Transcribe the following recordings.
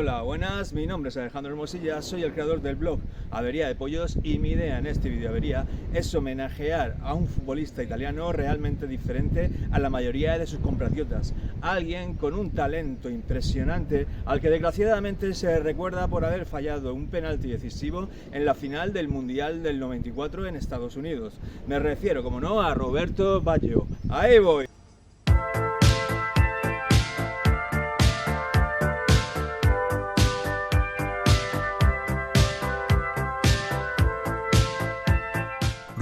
Hola, buenas, mi nombre es Alejandro Hermosilla, soy el creador del blog Avería de Pollos y mi idea en este vídeo Avería es homenajear a un futbolista italiano realmente diferente a la mayoría de sus compatriotas, alguien con un talento impresionante al que desgraciadamente se recuerda por haber fallado un penalti decisivo en la final del Mundial del 94 en Estados Unidos. Me refiero, como no, a Roberto Baggio. ¡Ahí voy!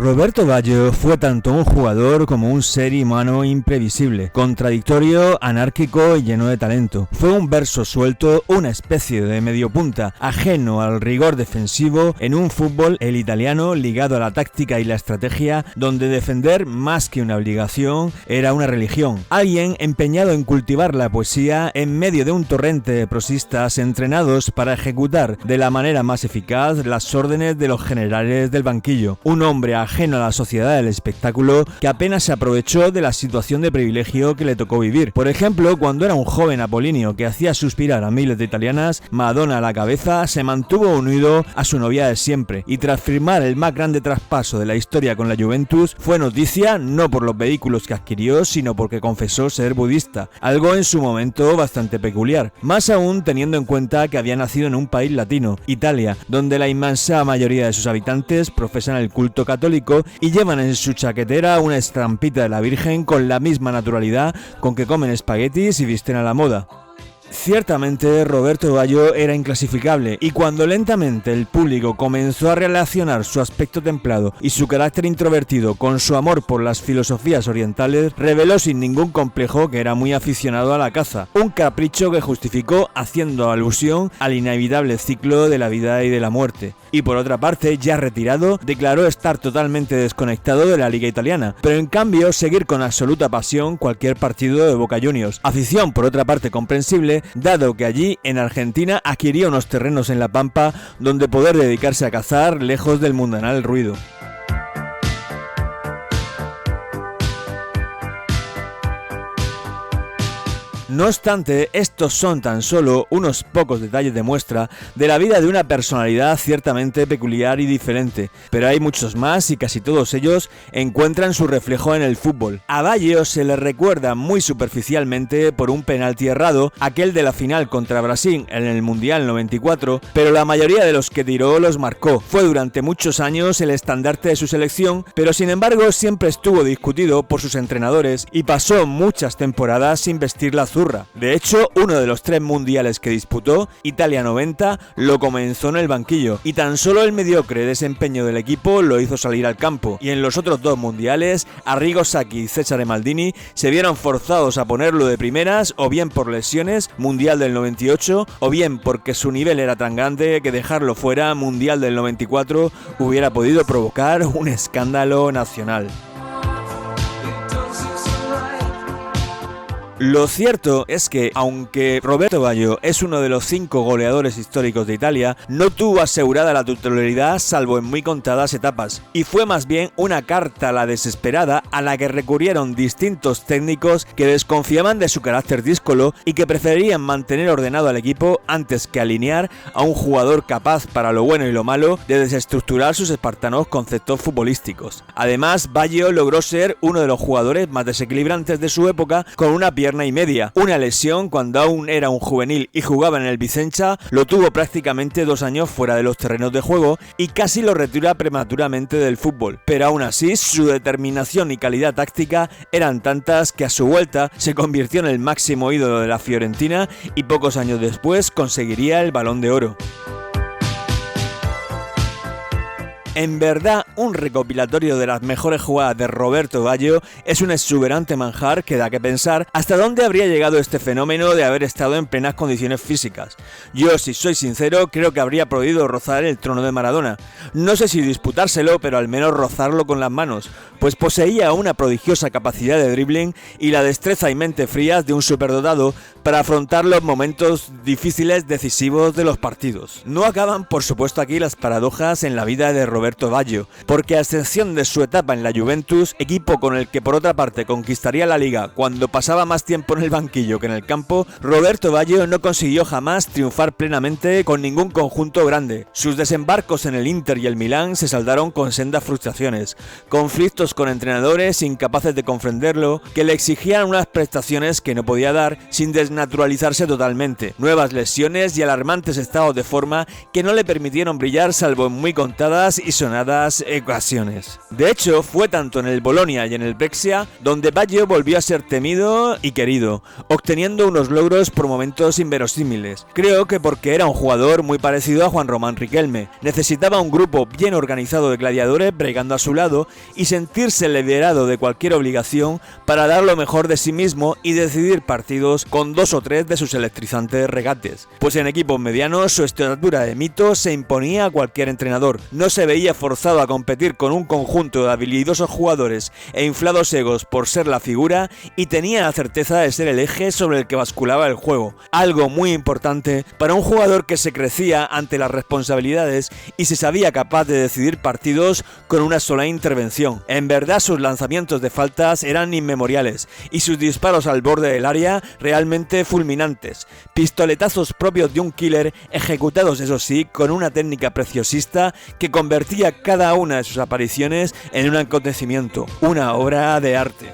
Roberto Baggio fue tanto un jugador como un ser humano imprevisible, contradictorio, anárquico y lleno de talento. Fue un verso suelto, una especie de mediopunta, ajeno al rigor defensivo en un fútbol, el italiano, ligado a la táctica y la estrategia, donde defender más que una obligación era una religión. Alguien empeñado en cultivar la poesía en medio de un torrente de prosistas entrenados para ejecutar de la manera más eficaz las órdenes de los generales del banquillo. Un hombre ajeno a la sociedad del espectáculo que apenas se aprovechó de la situación de privilegio que le tocó vivir. Por ejemplo, cuando era un joven apolíneo que hacía suspirar a miles de italianas, Madonna a la cabeza, se mantuvo unido a su novia de siempre y tras firmar el más grande traspaso de la historia con la Juventus, fue noticia no por los vehículos que adquirió, sino porque confesó ser budista, algo en su momento bastante peculiar, más aún teniendo en cuenta que había nacido en un país latino, Italia, donde la inmensa mayoría de sus habitantes profesan el culto católico y llevan en su chaquetera una estampita de la Virgen con la misma naturalidad con que comen espaguetis y visten a la moda. Ciertamente Roberto Baggio era inclasificable y cuando lentamente el público comenzó a relacionar su aspecto templado y su carácter introvertido con su amor por las filosofías orientales, reveló sin ningún complejo que era muy aficionado a la caza, un capricho que justificó haciendo alusión al inevitable ciclo de la vida y de la muerte. Y por otra parte, ya retirado, declaró estar totalmente desconectado de la liga italiana, pero en cambio seguir con absoluta pasión cualquier partido de Boca Juniors, afición por otra parte comprensible, dado que allí, en Argentina, adquirió unos terrenos en la Pampa donde poder dedicarse a cazar lejos del mundanal ruido. No obstante, estos son tan solo unos pocos detalles de muestra de la vida de una personalidad ciertamente peculiar y diferente, pero hay muchos más y casi todos ellos encuentran su reflejo en el fútbol. A Baggio se le recuerda muy superficialmente por un penalti errado, aquel de la final contra Brasil en el Mundial 94, pero la mayoría de los que tiró los marcó. Fue durante muchos años el estandarte de su selección, pero sin embargo siempre estuvo discutido por sus entrenadores y pasó muchas temporadas sin vestir la azul. De hecho, uno de los 3 mundiales que disputó, Italia 90, lo comenzó en el banquillo y tan solo el mediocre desempeño del equipo lo hizo salir al campo. Y en los otros 2 mundiales, Arrigo Sacchi y Cesare Maldini se vieron forzados a ponerlo de primeras, o bien por lesiones, Mundial del 98, o bien porque su nivel era tan grande que dejarlo fuera, Mundial del 94, hubiera podido provocar un escándalo nacional. Lo cierto es que, aunque Roberto Baggio es uno de los 5 goleadores históricos de Italia, no tuvo asegurada la titularidad salvo en muy contadas etapas, y fue más bien una carta a la desesperada a la que recurrieron distintos técnicos que desconfiaban de su carácter díscolo y que preferían mantener ordenado al equipo antes que alinear a un jugador capaz para lo bueno y lo malo de desestructurar sus espartanos conceptos futbolísticos. Además, Baggio logró ser uno de los jugadores más desequilibrantes de su época con una pierna y media. Una lesión cuando aún era un juvenil y jugaba en el Vicenza, lo tuvo prácticamente 2 años fuera de los terrenos de juego y casi lo retira prematuramente del fútbol. Pero aún así, su determinación y calidad táctica eran tantas que a su vuelta se convirtió en el máximo ídolo de la Fiorentina y pocos años después conseguiría el Balón de Oro. En verdad, un recopilatorio de las mejores jugadas de Roberto Baggio es un exuberante manjar que da que pensar hasta dónde habría llegado este fenómeno de haber estado en plenas condiciones físicas. Yo, si soy sincero, creo que habría podido rozar el trono de Maradona. No sé si disputárselo, pero al menos rozarlo con las manos, pues poseía una prodigiosa capacidad de dribbling y la destreza y mente frías de un superdotado para afrontar los momentos difíciles decisivos de los partidos. No acaban, por supuesto, aquí las paradojas en la vida de Roberto Roberto Baggio, porque a excepción de su etapa en la Juventus, equipo con el que por otra parte conquistaría la Liga cuando pasaba más tiempo en el banquillo que en el campo, Roberto Baggio no consiguió jamás triunfar plenamente con ningún conjunto grande. Sus desembarcos en el Inter y el Milán se saldaron con sendas frustraciones, conflictos con entrenadores incapaces de comprenderlo, que le exigían unas prestaciones que no podía dar sin desnaturalizarse totalmente, nuevas lesiones y alarmantes estados de forma que no le permitieron brillar salvo en muy contadas y sonadas ocasiones. De hecho, fue tanto en el Bolonia y en el Brescia donde Baggio volvió a ser temido y querido, obteniendo unos logros por momentos inverosímiles. Creo que porque era un jugador muy parecido a Juan Román Riquelme, necesitaba un grupo bien organizado de gladiadores bregando a su lado y sentirse liberado de cualquier obligación para dar lo mejor de sí mismo y decidir partidos con 2 o 3 de sus electrizantes regates. Pues en equipos medianos su estatura de mito se imponía a cualquier entrenador. No se veía forzado a competir con un conjunto de habilidosos jugadores e inflados egos por ser la figura y tenía la certeza de ser el eje sobre el que basculaba el juego. Algo muy importante para un jugador que se crecía ante las responsabilidades y se sabía capaz de decidir partidos con una sola intervención. En verdad sus lanzamientos de faltas eran inmemoriales y sus disparos al borde del área realmente fulminantes. Pistoletazos propios de un killer ejecutados eso sí con una técnica preciosista que convertía cada una de sus apariciones en un acontecimiento, una obra de arte.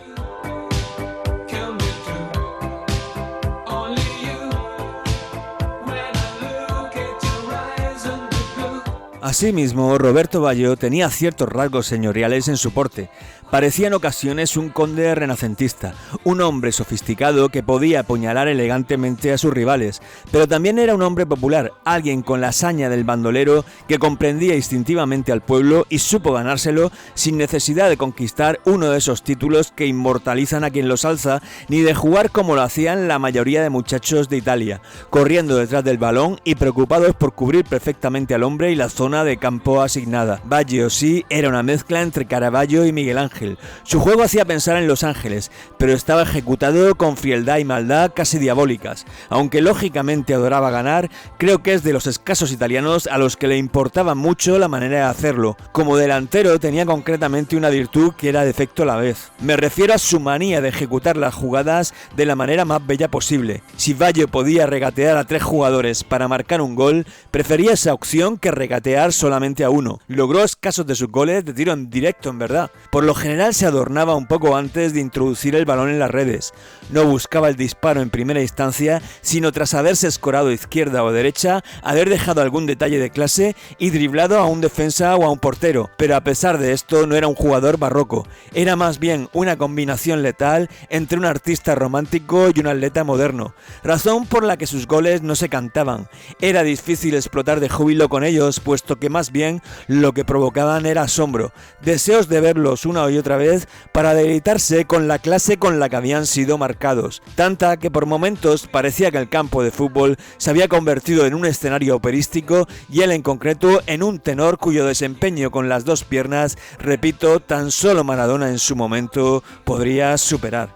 Asimismo, Roberto Baggio tenía ciertos rasgos señoriales en su porte. Parecía en ocasiones un conde renacentista, un hombre sofisticado que podía apuñalar elegantemente a sus rivales, pero también era un hombre popular, alguien con la saña del bandolero que comprendía instintivamente al pueblo y supo ganárselo sin necesidad de conquistar uno de esos títulos que inmortalizan a quien los alza, ni de jugar como lo hacían la mayoría de muchachos de Italia, corriendo detrás del balón y preocupados por cubrir perfectamente al hombre y la zona de campo asignada. Baggio sí era una mezcla entre Caravaggio y Miguel Ángel. Su juego hacía pensar en Los Ángeles, pero estaba ejecutado con frialdad y maldad casi diabólicas. Aunque lógicamente adoraba ganar, creo que es de los escasos italianos a los que le importaba mucho la manera de hacerlo. Como delantero tenía concretamente una virtud que era defecto a la vez. Me refiero a su manía de ejecutar las jugadas de la manera más bella posible. Si Baggio podía regatear a 3 jugadores para marcar un gol, prefería esa opción que regatear solamente a uno. Logró escasos de sus goles de tiro en directo, en verdad. Por lo general se adornaba un poco antes de introducir el balón en las redes. No buscaba el disparo en primera instancia, sino tras haberse escorado izquierda o derecha, haber dejado algún detalle de clase y driblado a un defensa o a un portero. Pero a pesar de esto no era un jugador barroco, era más bien una combinación letal entre un artista romántico y un atleta moderno, razón por la que sus goles no se cantaban. Era difícil explotar de júbilo con ellos, puesto que más bien lo que provocaban era asombro, deseos de verlos una y otra vez para deleitarse con la clase con la que habían sido marcados, tanta que por momentos parecía que el campo de fútbol se había convertido en un escenario operístico y él en concreto en un tenor cuyo desempeño con las 2 piernas, repito, tan solo Maradona en su momento podría superar.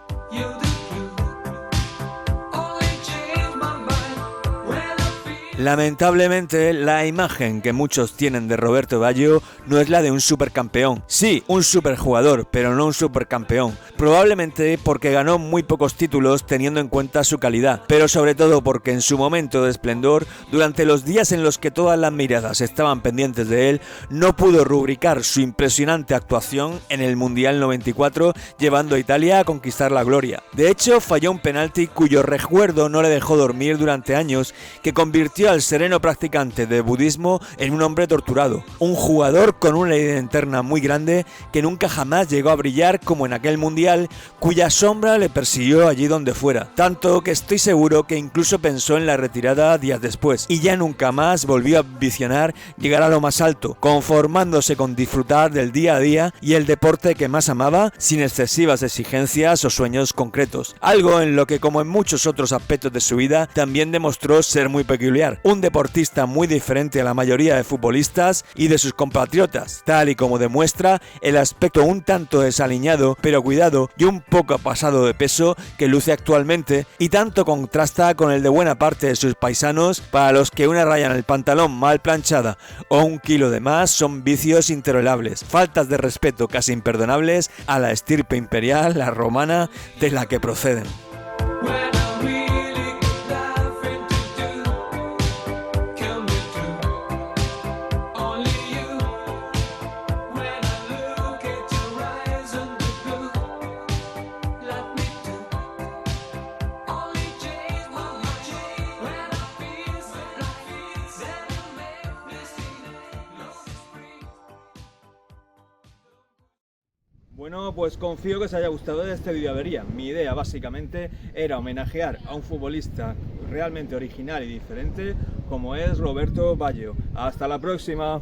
Lamentablemente, la imagen que muchos tienen de Roberto Baggio no es la de un supercampeón. Sí, un superjugador, pero no un supercampeón. Probablemente porque ganó muy pocos títulos teniendo en cuenta su calidad, pero sobre todo porque en su momento de esplendor, durante los días en los que todas las miradas estaban pendientes de él, no pudo rubricar su impresionante actuación en el Mundial 94, llevando a Italia a conquistar la gloria. De hecho, falló un penalti cuyo recuerdo no le dejó dormir durante años, que convirtió al sereno practicante de budismo en un hombre torturado, un jugador con una idea interna muy grande que nunca jamás llegó a brillar como en aquel mundial, cuya sombra le persiguió allí donde fuera, tanto que estoy seguro que incluso pensó en la retirada días después, y ya nunca más volvió a ambicionar llegar a lo más alto, conformándose con disfrutar del día a día y el deporte que más amaba, sin excesivas exigencias o sueños concretos, algo en lo que, como en muchos otros aspectos de su vida, también demostró ser muy peculiar, un deportista muy diferente a la mayoría de futbolistas y de sus compatriotas, tal y como demuestra el aspecto un tanto desaliñado, pero cuidado y un poco pasado de peso que luce actualmente, y tanto contrasta con el de buena parte de sus paisanos, para los que una raya en el pantalón mal planchada o un kilo de más son vicios intolerables, faltas de respeto casi imperdonables a la estirpe imperial, la romana, de la que proceden. Bueno, pues confío que os haya gustado este vídeo avería. Mi idea básicamente era homenajear a un futbolista realmente original y diferente como es Roberto Baggio. ¡Hasta la próxima!